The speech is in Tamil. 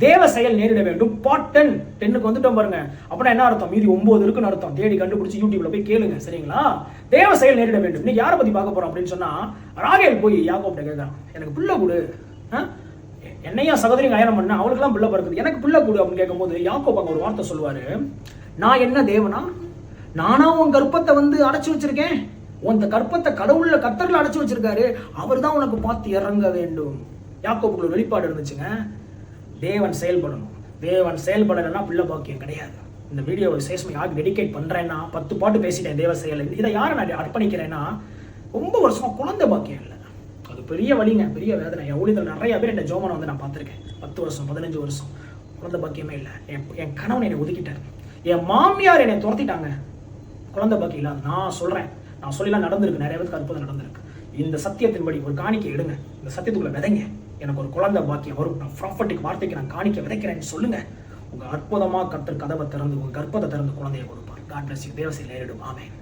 தேவ செயல் நேரிட வேண்டும். பார்ட் 10க்கு வந்துட்டோம் பாருங்க. அப்படின்னா என்ன அர்த்தம்? மீதி 9 இருக்குன்னு அர்த்தம். தேடி கண்டுபிடிச்சு யூடியூப்ல போய் கேளுங்க, சரிங்களா? தேவ செயல் நேரிட வேண்டும். இன்னைக்கு யாரை பத்தி பார்க்க போறோம் அப்படின்னு சொன்னா, ராகேல் போய் யாக்கோப்ட கேட்கறான், எனக்கு பிள்ளை கொடு, என்னையா சகோதரி கல்யாணம் பண்ண, அவளுக்கெல்லாம் பிள்ளை பிறக்குது, எனக்கு பிள்ளை கொடு அப்படின்னு கேட்கும்போது யாக்கோப் அங்க ஒரு வார்த்தை சொல்லுவாரு, நான் என்ன தேவனா? நானா உன் கர்ப்பத்தை அடைச்சு வச்சிருக்கேன்? உன் கர்ப்பத்தை கடவுள்ல கர்த்தர்ல அடைச்சு வச்சிருக்காரு, அவர் தான் உனக்கு பார்த்து இறங்க வேண்டும். யாக்கோபுக்குள்ள வெளிப்பாடு இருந்துச்சுங்க. தேவன் செயல்படணும். தேவன் செயல்படலைன்னா பிள்ளை பாக்கியம் கிடையாது. இந்த வீடியோ விசேஷமா யாருக்கு டெடிகேட் பண்றேன்னா, 10 பாட்டு பேசிட்டேன் தேவ செயல். இதை யாரை நான் அர்ப்பணிக்கிறேன்னா, ரொம்ப வருஷமா குழந்தை பாக்கியம் இல்லை. அது பெரிய வலிங்க, பெரிய வேதனை. என் ஊழியர்கள் நிறைய பேர் இந்த ஜோமனை நான் பார்த்துருக்கேன். 10 வருஷம் 15 வருஷம் குழந்தை பாக்கியமே இல்லை. என் கணவன் என்னை ஒதுக்கிட்டார், என் மாமியார் என்னை துரத்திட்டாங்க, குழந்தை பாக்கியம் இல்லாத. நான் சொல்றேன், நான் சொல்லலாம் நடந்திருக்கு, நிறைய பேருக்கு அற்புதம் நடந்திருக்கு. இந்த சத்தியத்தின்படி ஒரு காணிக்கை எடுங்க, இந்த சத்தியத்துக்குள்ள விதைங்க, எனக்கு ஒரு குழந்தை பாக்கியம் வரும், நான் ப்ராஃபட்டிக் வார்த்தைக்கு நான் காணிக்கை விதைக்கிறேன்னு சொல்லுங்க. உங்க அற்புதமா கர்த்தர் கதவை திறந்து உங்க கர்ப்பத்தை திறந்து குழந்தையை கொடுப்பார். God bless you. தேவ செயல் நேரிடும். ஆமென்.